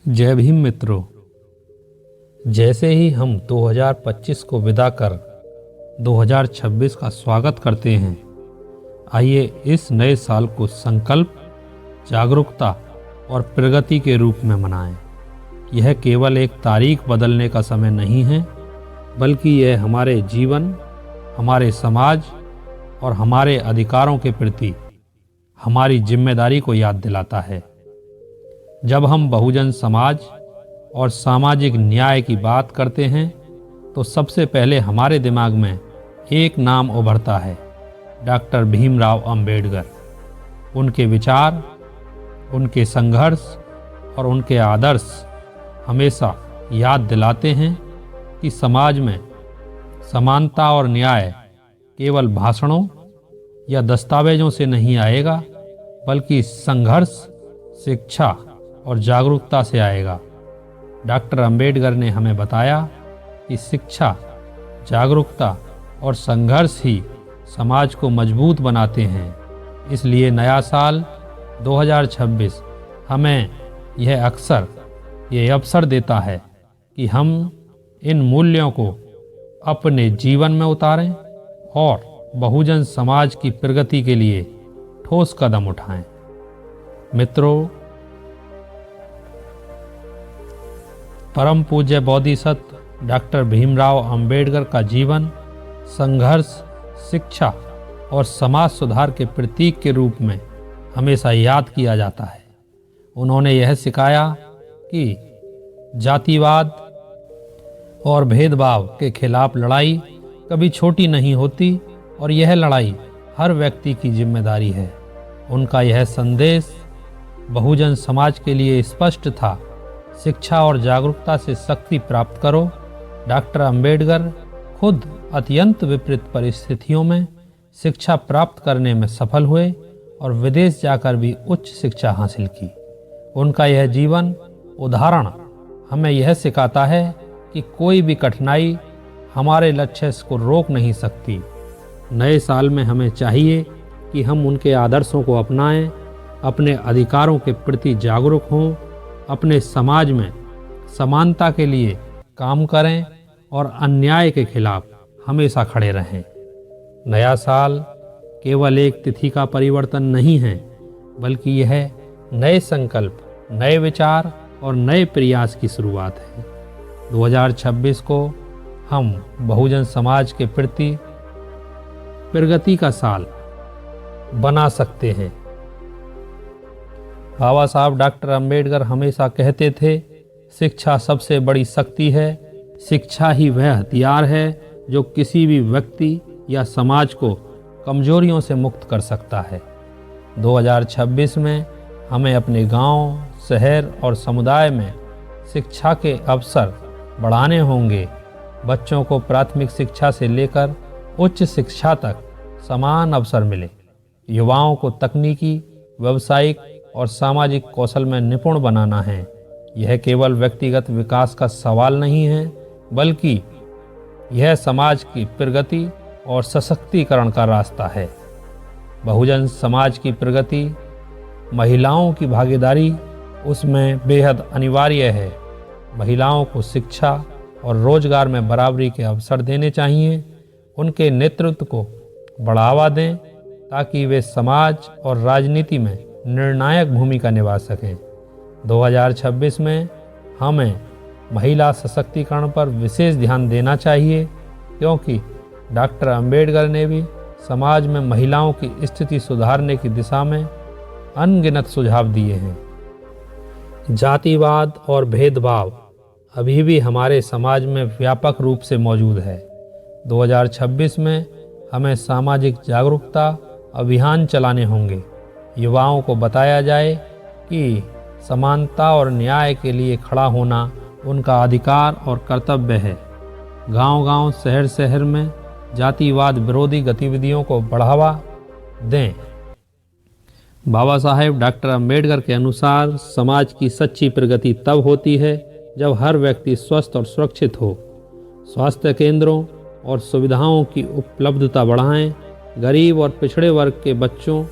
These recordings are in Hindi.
जय भीम मित्रों। जैसे ही हम 2025 को विदा कर 2026 का स्वागत करते हैं, आइए इस नए साल को संकल्प, जागरूकता और प्रगति के रूप में मनाएं। यह केवल एक तारीख बदलने का समय नहीं है, बल्कि यह हमारे जीवन, हमारे समाज और हमारे अधिकारों के प्रति हमारी जिम्मेदारी को याद दिलाता है। जब हम बहुजन समाज और सामाजिक न्याय की बात करते हैं तो सबसे पहले हमारे दिमाग में एक नाम उभरता है, डॉक्टर भीमराव अंबेडकर। उनके विचार, उनके संघर्ष और उनके आदर्श हमेशा याद दिलाते हैं कि समाज में समानता और न्याय केवल भाषणों या दस्तावेजों से नहीं आएगा, बल्कि संघर्ष, शिक्षा और जागरूकता से आएगा। डॉक्टर अंबेडकर ने हमें बताया कि शिक्षा, जागरूकता और संघर्ष ही समाज को मजबूत बनाते हैं। इसलिए नया साल 2026 हमें यह अवसर देता है कि हम इन मूल्यों को अपने जीवन में उतारें और बहुजन समाज की प्रगति के लिए ठोस कदम उठाएं। मित्रों, परम पूज्य बोधिसत्व डॉक्टर भीमराव अंबेडकर का जीवन संघर्ष, शिक्षा और समाज सुधार के प्रतीक के रूप में हमेशा याद किया जाता है। उन्होंने यह सिखाया कि जातिवाद और भेदभाव के खिलाफ लड़ाई कभी छोटी नहीं होती और यह लड़ाई हर व्यक्ति की जिम्मेदारी है। उनका यह संदेश बहुजन समाज के लिए स्पष्ट था, शिक्षा और जागरूकता से शक्ति प्राप्त करो। डॉक्टर अंबेडकर खुद अत्यंत विपरीत परिस्थितियों में शिक्षा प्राप्त करने में सफल हुए और विदेश जाकर भी उच्च शिक्षा हासिल की। उनका यह जीवन उदाहरण हमें यह सिखाता है कि कोई भी कठिनाई हमारे लक्ष्य को रोक नहीं सकती। नए साल में हमें चाहिए कि हम उनके आदर्शों को अपनाएं, अपने अधिकारों के प्रति जागरूक हों, अपने समाज में समानता के लिए काम करें और अन्याय के खिलाफ हमेशा खड़े रहें। नया साल केवल एक तिथि का परिवर्तन नहीं है, बल्कि यह नए संकल्प, नए विचार और नए प्रयास की शुरुआत है। 2026 को हम बहुजन समाज के प्रति प्रगति का साल बना सकते हैं। बाबा साहब डॉक्टर अंबेडकर हमेशा कहते थे, शिक्षा सबसे बड़ी शक्ति है। शिक्षा ही वह हथियार है जो किसी भी व्यक्ति या समाज को कमजोरियों से मुक्त कर सकता है। 2026 में हमें अपने गांव, शहर और समुदाय में शिक्षा के अवसर बढ़ाने होंगे। बच्चों को प्राथमिक शिक्षा से लेकर उच्च शिक्षा तक समान अवसर मिले। युवाओं को तकनीकी, व्यावसायिक और सामाजिक कौशल में निपुण बनाना है। यह केवल व्यक्तिगत विकास का सवाल नहीं है, बल्कि यह समाज की प्रगति और सशक्तिकरण का रास्ता है। बहुजन समाज की प्रगति, महिलाओं की भागीदारी उसमें बेहद अनिवार्य है। महिलाओं को शिक्षा और रोजगार में बराबरी के अवसर देने चाहिए। उनके नेतृत्व को बढ़ावा दें ताकि वे समाज और राजनीति में निर्णायक भूमिका निभा सकें। 2026 में हमें महिला सशक्तिकरण पर विशेष ध्यान देना चाहिए, क्योंकि डॉक्टर अंबेडकर ने भी समाज में महिलाओं की स्थिति सुधारने की दिशा में अनगिनत सुझाव दिए हैं। जातिवाद और भेदभाव अभी भी हमारे समाज में व्यापक रूप से मौजूद है। 2026 में हमें सामाजिक जागरूकता अभियान चलाने होंगे। युवाओं को बताया जाए कि समानता और न्याय के लिए खड़ा होना उनका अधिकार और कर्तव्य है। गांव-गांव, शहर-शहर में जातिवाद विरोधी गतिविधियों को बढ़ावा दें। बाबा साहेब डॉक्टर अंबेडकर के अनुसार समाज की सच्ची प्रगति तब होती है जब हर व्यक्ति स्वस्थ और सुरक्षित हो। स्वास्थ्य केंद्रों और सुविधाओं की उपलब्धता बढ़ाएं। गरीब और पिछड़े वर्ग के बच्चों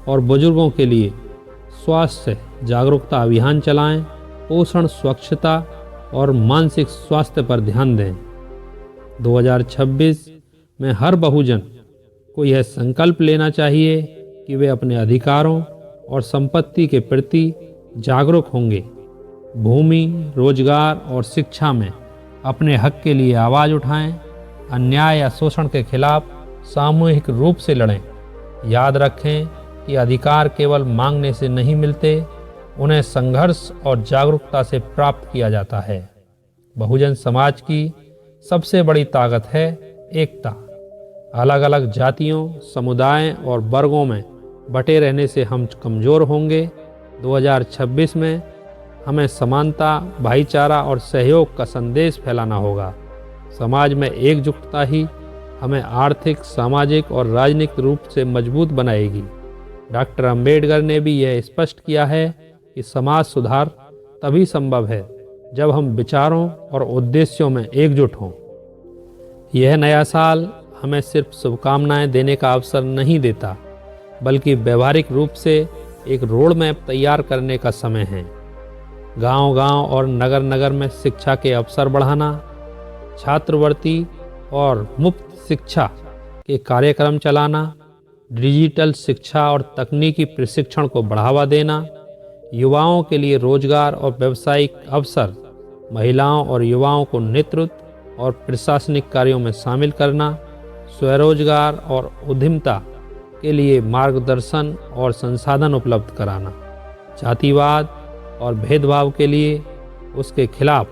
और बुजुर्गों के लिए स्वास्थ्य जागरूकता अभियान चलाएं। पोषण, स्वच्छता और मानसिक स्वास्थ्य पर ध्यान दें। 2026 में हर बहुजन को यह संकल्प लेना चाहिए कि वे अपने अधिकारों और संपत्ति के प्रति जागरूक होंगे। भूमि, रोजगार और शिक्षा में अपने हक के लिए आवाज़ उठाएं। अन्याय या शोषण के खिलाफ सामूहिक रूप से लड़ें। याद रखें कि अधिकार केवल मांगने से नहीं मिलते, उन्हें संघर्ष और जागरूकता से प्राप्त किया जाता है। बहुजन समाज की सबसे बड़ी ताकत है एकता। अलग अलग जातियों, समुदायों और वर्गों में बटे रहने से हम कमज़ोर होंगे। 2026 में हमें समानता, भाईचारा और सहयोग का संदेश फैलाना होगा। समाज में एकजुटता ही हमें आर्थिक, सामाजिक और राजनीतिक रूप से मजबूत बनाएगी। डॉक्टर अंबेडकर ने भी यह स्पष्ट किया है कि समाज सुधार तभी संभव है जब हम विचारों और उद्देश्यों में एकजुट हों। यह नया साल हमें सिर्फ शुभकामनाएं देने का अवसर नहीं देता, बल्कि व्यवहारिक रूप से एक रोड मैप तैयार करने का समय है। गांव-गांव और नगर-नगर में शिक्षा के अवसर बढ़ाना, छात्रवृत्ति और मुफ्त शिक्षा के कार्यक्रम चलाना, डिजिटल शिक्षा और तकनीकी प्रशिक्षण को बढ़ावा देना, युवाओं के लिए रोजगार और व्यावसायिक अवसर, महिलाओं और युवाओं को नेतृत्व और प्रशासनिक कार्यों में शामिल करना, स्वरोजगार और उद्यमिता के लिए मार्गदर्शन और संसाधन उपलब्ध कराना, जातिवाद और भेदभाव के लिए उसके खिलाफ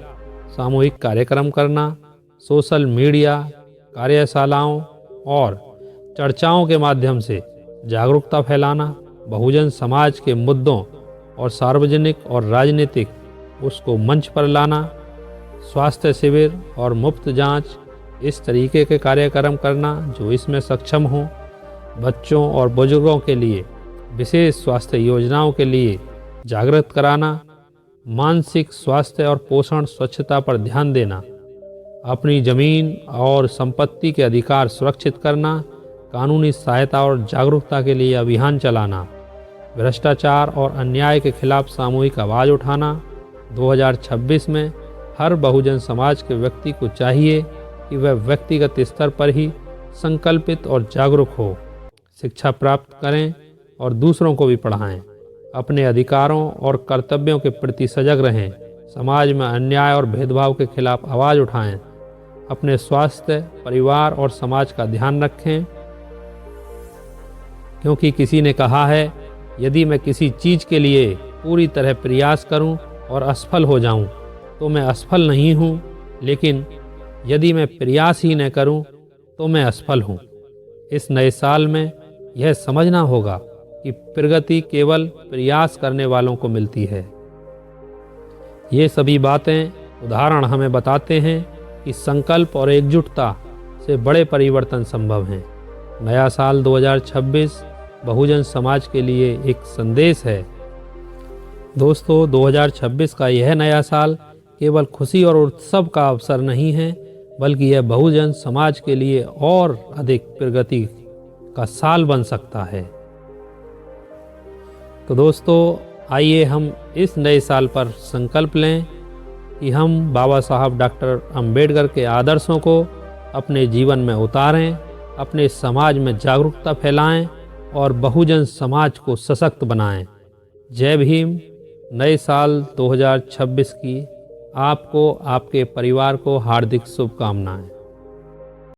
सामूहिक कार्यक्रम करना, सोशल मीडिया, कार्यशालाओं और चर्चाओं के माध्यम से जागरूकता फैलाना, बहुजन समाज के मुद्दों और सार्वजनिक और राजनीतिक उसको मंच पर लाना, स्वास्थ्य शिविर और मुफ्त जांच, इस तरीके के कार्यक्रम करना जो इसमें सक्षम हों, बच्चों और बुजुर्गों के लिए विशेष स्वास्थ्य योजनाओं के लिए जागृत कराना, मानसिक स्वास्थ्य और पोषण, स्वच्छता पर ध्यान देना, अपनी जमीन और संपत्ति के अधिकार सुरक्षित करना, कानूनी सहायता और जागरूकता के लिए अभियान चलाना, भ्रष्टाचार और अन्याय के खिलाफ सामूहिक आवाज़ उठाना। 2026 में हर बहुजन समाज के व्यक्ति को चाहिए कि वह व्यक्तिगत स्तर पर ही संकल्पित और जागरूक हो, शिक्षा प्राप्त करें और दूसरों को भी पढ़ाएं, अपने अधिकारों और कर्तव्यों के प्रति सजग रहें, समाज में अन्याय और भेदभाव के खिलाफ आवाज़ उठाएं, अपने स्वास्थ्य, परिवार और समाज का ध्यान रखें, क्योंकि किसी ने कहा है, यदि मैं किसी चीज़ के लिए पूरी तरह प्रयास करूं और असफल हो जाऊं, तो मैं असफल नहीं हूं, लेकिन यदि मैं प्रयास ही न करूं, तो मैं असफल हूं। इस नए साल में यह समझना होगा कि प्रगति केवल प्रयास करने वालों को मिलती है। ये सभी बातें, उदाहरण हमें बताते हैं कि संकल्प और एकजुटता से बड़े परिवर्तन संभव हैं। नया साल 2026 बहुजन समाज के लिए एक संदेश है। दोस्तों, 2026 का यह नया साल केवल खुशी और उत्सव का अवसर नहीं है, बल्कि यह बहुजन समाज के लिए और अधिक प्रगति का साल बन सकता है। तो दोस्तों, आइए हम इस नए साल पर संकल्प लें कि हम बाबा साहब डॉक्टर अंबेडकर के आदर्शों को अपने जीवन में उतारें, अपने समाज में जागरूकता फैलाएं और बहुजन समाज को सशक्त बनाएं। जय भीम। नए साल 2026 की आपको, आपके परिवार को हार्दिक शुभकामनाएं।